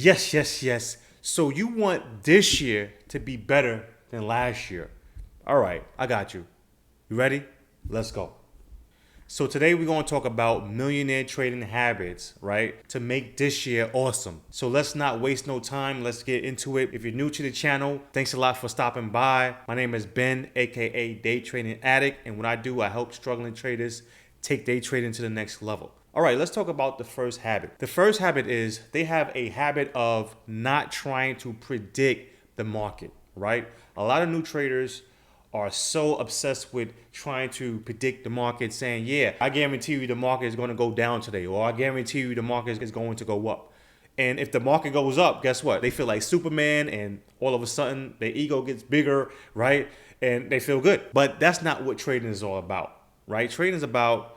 Yes, yes, yes. So you want this year to be better than last year. All right, I got you. You ready? Let's go. So today we're going to talk about millionaire trading habits, right? To make this year awesome. So let's not waste no time. Let's get into it. If you're new to the channel, thanks a lot for stopping by. My name is Ben, aka Day Trading Addict, and what I do, I help struggling traders take day trading to the next level. All right, let's talk about the first habit. The first habit is they have a habit of not trying to predict the market, right? A lot of new traders are so obsessed with trying to predict the market, saying, yeah, I guarantee you the market is going to go down today, or I guarantee you the market is going to go up. And if the market goes up, guess what? They feel like Superman, and all of a sudden their ego gets bigger, right? And they feel good. But that's not what trading is all about, right? Trading is about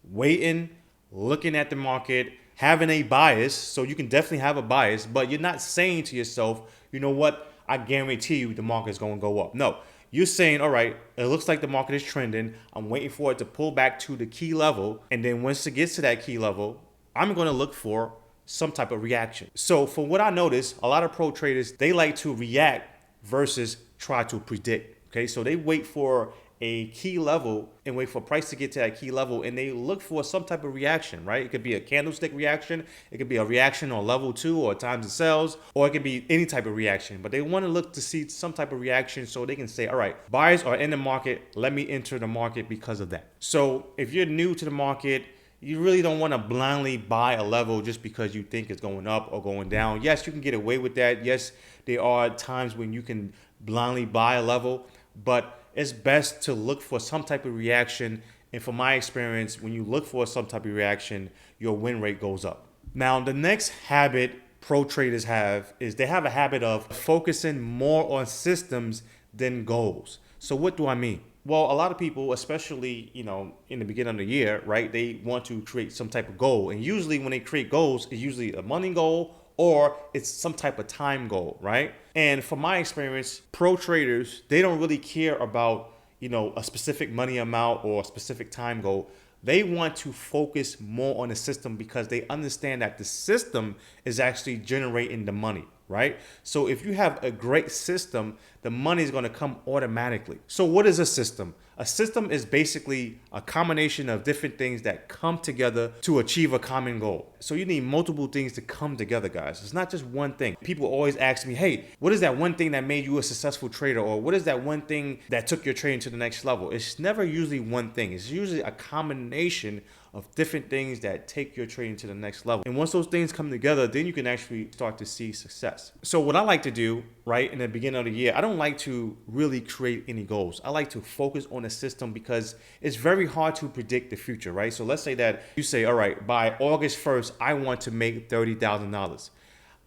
waiting, looking at the market, having a bias. So you can definitely have a bias, but you're not saying to yourself, you know what? I guarantee you the market is going to go up. No, you're saying, all right, it looks like the market is trending. I'm waiting for it to pull back to the key level. And then once it gets to that key level, I'm going to look for some type of reaction. So for what I noticed, a lot of pro traders, they like to react versus try to predict. Okay, so they wait for a key level and wait for price to get to that key level, and they look for some type of reaction, right? It could be a candlestick reaction, it could be a reaction on level 2 or times it sells, or it could be any type of reaction, but they want to look to see some type of reaction so they can say, all right, buyers are in the market, let me enter the market because of that. So if you're new to the market, you really don't want to blindly buy a level just because you think it's going up or going down. Yes, you can get away with that. Yes, there are times when you can blindly buy a level, but it's best to look for some type of reaction. And from my experience, when you look for some type of reaction, your win rate goes up. Now, the next habit pro traders have is they have a habit of focusing more on systems than goals. So what do I mean? Well, a lot of people, especially, in the beginning of the year, right, they want to create some type of goal. And usually when they create goals, it's usually a money goal or it's some type of time goal, right? And from my experience, pro traders, they don't really care about, a specific money amount or a specific time goal. They want to focus more on the system because they understand that the system is actually generating the money, right? So if you have a great system, the money is going to come automatically. So what is a system? A system is basically a combination of different things that come together to achieve a common goal. So you need multiple things to come together, guys. It's not just one thing. People always ask me, hey, what is that one thing that made you a successful trader? Or what is that one thing that took your trading to the next level? It's never usually one thing. It's usually a combination of different things that take your trading to the next level. And once those things come together, then you can actually start to see success. So what I like to do, right, in the beginning of the year, I don't like to really create any goals. I like to focus on a system because it's very hard to predict the future, right? So let's say that you say, all right, by August 1st, I want to make $30,000.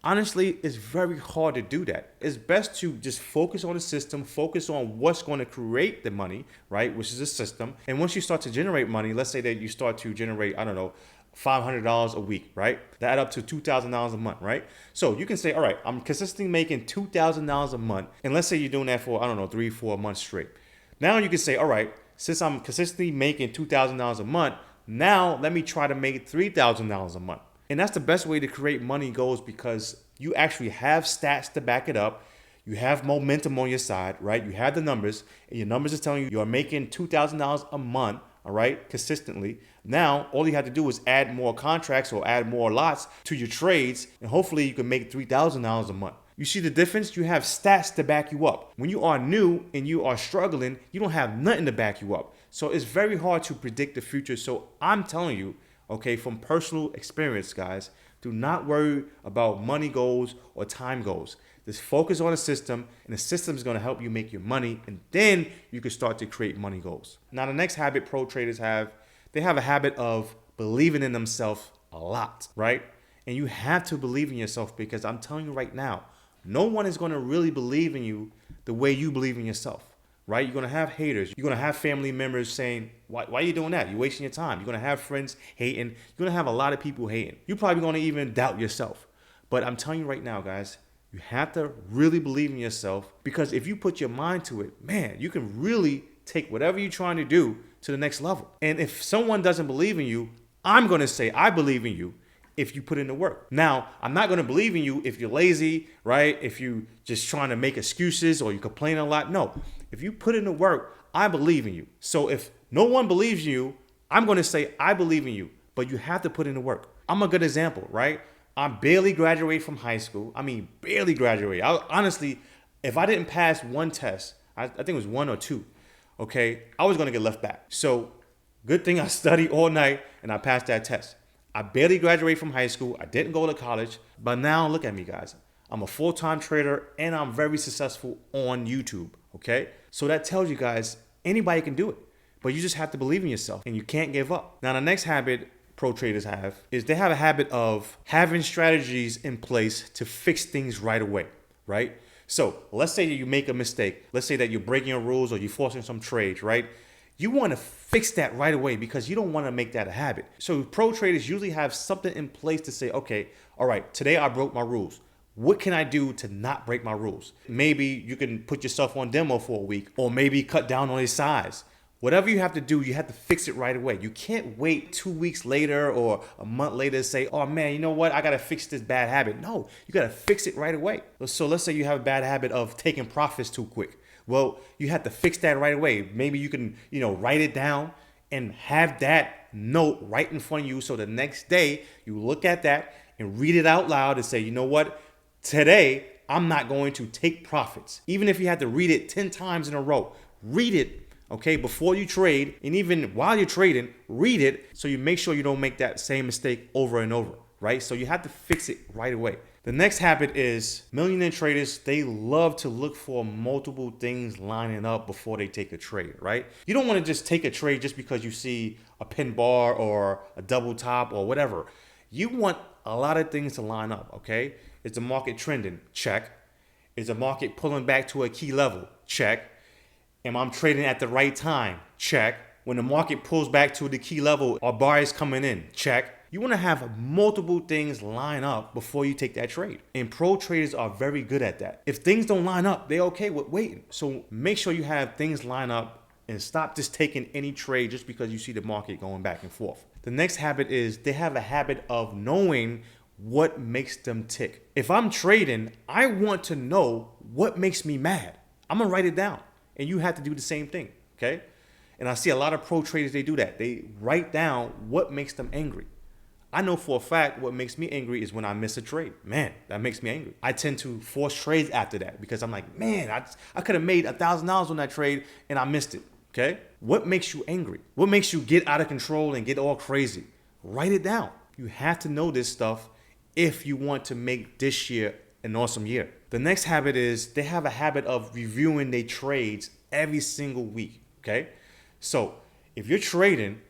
Honestly, it's very hard to do that. It's best to just focus on the system, focus on what's going to create the money, right? Which is a system. And once you start to generate money, let's say that you start to generate, I don't know, $500 a week, right? That add up to $2,000 a month, right? So you can say, all right, I'm consistently making $2,000 a month. And let's say you're doing that for, I don't know, 3-4 months straight. Now you can say, all right, since I'm consistently making $2,000 a month, now let me try to make $3,000 a month. And that's the best way to create money goals because you actually have stats to back it up. You have momentum on your side, right? You have the numbers, and your numbers is telling you you're making $2,000 a month, all right, consistently. Now, all you have to do is add more contracts or add more lots to your trades, and hopefully you can make $3,000 a month. You see the difference? You have stats to back you up. When you are new and you are struggling, you don't have nothing to back you up. So it's very hard to predict the future. So I'm telling you, okay, from personal experience, guys, do not worry about money goals or time goals. Just focus on a system, and the system is going to help you make your money, and then you can start to create money goals. Now, the next habit pro traders have, they have a habit of believing in themselves a lot, right? And you have to believe in yourself because I'm telling you right now, no one is going to really believe in you the way you believe in yourself. Right? You're going to have haters. You're going to have family members saying, why are you doing that? You're wasting your time. You're going to have friends hating. You're going to have a lot of people hating. You're probably going to even doubt yourself. But I'm telling you right now, guys, you have to really believe in yourself because if you put your mind to it, man, you can really take whatever you're trying to do to the next level. And if someone doesn't believe in you, I'm going to say, I believe in you. if you put in the work. Now, I'm not going to believe in you if you're lazy, right? If you just trying to make excuses or you complain a lot. No, if you put in the work, I believe in you. So if no one believes in you, I'm going to say, I believe in you, but you have to put in the work. I'm a good example, right? I barely graduated from high school. I mean, barely graduated. Honestly, if I didn't pass one test, I think it was one or two, okay, I was going to get left back. So good thing I studied all night and I passed that test. I barely graduated from high school. I didn't go to college, but now look at me, guys. I'm a full-time trader and I'm very successful on YouTube, okay? So that tells you guys anybody can do it, but you just have to believe in yourself and you can't give up. Now, the next habit pro traders have is they have a habit of having strategies in place to fix things right away, right? So let's say that you make a mistake. Let's say that you're breaking your rules or you're forcing some trades, right? You want to fix that right away because you don't want to make that a habit. So pro traders usually have something in place to say, okay, all right, today I broke my rules. What can I do to not break my rules? Maybe you can put yourself on demo for a week or maybe cut down on your size. Whatever you have to do, you have to fix it right away. You can't wait 2 weeks later or a month later to say, oh man, you know what? I got to fix this bad habit. No, you got to fix it right away. So let's say you have a bad habit of taking profits too quick. Well, you have to fix that right away. Maybe you can, write it down and have that note right in front of you. So the next day you look at that and read it out loud and say, you know what? Today, I'm not going to take profits. Even if you had to read it 10 times in a row, read it. Okay, before you trade, and even while you're trading, read it so you make sure you don't make that same mistake over and over, right? So you have to fix it right away. The next habit is millionaire traders, they love to look for multiple things lining up before they take a trade, right? You don't want to just take a trade just because you see a pin bar or a double top or whatever. You want a lot of things to line up, okay? Is the market trending? Check. Is the market pulling back to a key level? Check. Am I trading at the right time? Check. When the market pulls back to the key level, are buyers coming in? Check. You want to have multiple things line up before you take that trade. And pro traders are very good at that. If things don't line up, they're okay with waiting. So make sure you have things line up and stop just taking any trade just because you see the market going back and forth. The next habit is they have a habit of knowing what makes them tick. If I'm trading, I want to know what makes me mad. I'm going to write it down. And you have to do the same thing, okay? And I see a lot of pro traders, they do that. They write down what makes them angry. I know for a fact what makes me angry is when I miss a trade. Man, that makes me angry. I tend to force trades after that because I'm like, man, I could have made $1,000 on that trade and I missed it, okay? What makes you angry? What makes you get out of control and get all crazy? Write it down. You have to know this stuff if you want to make this year an awesome year. The next habit is they have a habit of reviewing their trades every single week, okay? So if you're trading,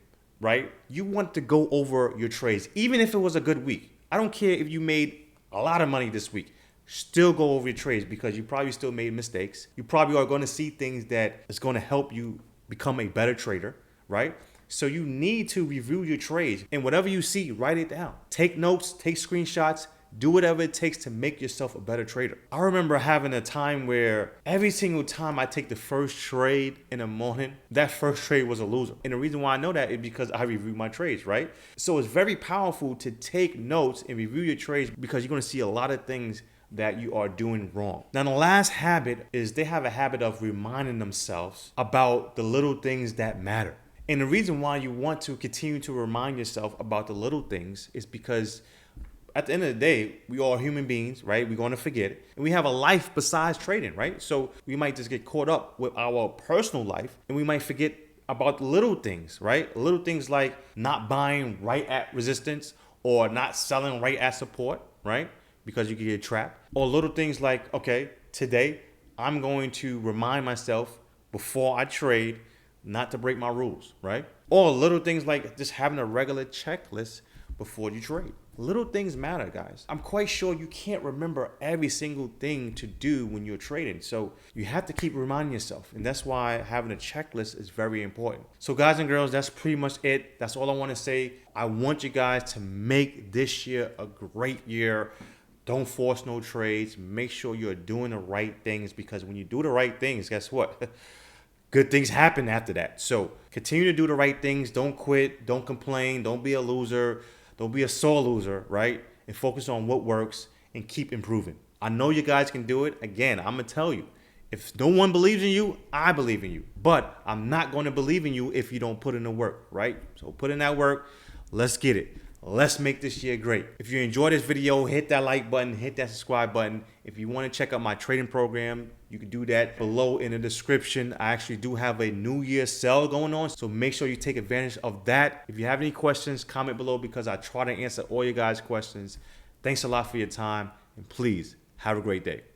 right, you want to go over your trades, even if it was a good week. I don't care if you made a lot of money this week. Still go over your trades because you probably still made mistakes. You probably are going to see things that is going to help you become a better trader, right? So you need to review your trades, and whatever you see, write it down. Take notes, take screenshots, do whatever it takes to make yourself a better trader. I remember having a time where every single time I take the first trade in the morning, that first trade was a loser. And the reason why I know that is because I review my trades, right? So it's very powerful to take notes and review your trades because you're going to see a lot of things that you are doing wrong. Now, the last habit is they have a habit of reminding themselves about the little things that matter. And the reason why you want to continue to remind yourself about the little things is because at the end of the day, we are human beings, right? We're going to forget it. And we have a life besides trading, right? So we might just get caught up with our personal life and we might forget about little things, right? Little things like not buying right at resistance or not selling right at support, right? Because you can get trapped. Or little things like, okay, today I'm going to remind myself before I trade not to break my rules, right? Or little things like just having a regular checklist before you trade. Little things matter, guys. I'm quite sure you can't remember every single thing to do when you're trading. So you have to keep reminding yourself. And that's why having a checklist is very important. So guys and girls, that's pretty much it. That's all I want to say. I want you guys to make this year a great year. Don't force no trades. Make sure you're doing the right things because when you do the right things, guess what? Good things happen after that. So continue to do the right things. Don't quit. Don't complain. Don't be a loser. Don't be a sore loser, right? And focus on what works and keep improving. I know you guys can do it. Again, I'm going to tell you, if no one believes in you, I believe in you. But I'm not going to believe in you if you don't put in the work, right? So put in that work. Let's get it. Let's make this year great. If you enjoyed this video, hit that like button, hit that subscribe button. If you want to check out my trading program, you can do that below in the description. I actually do have a New Year sale going on, so make sure you take advantage of that. If you have any questions, comment below because I try to answer all your guys' questions. Thanks a lot for your time, and please have a great day.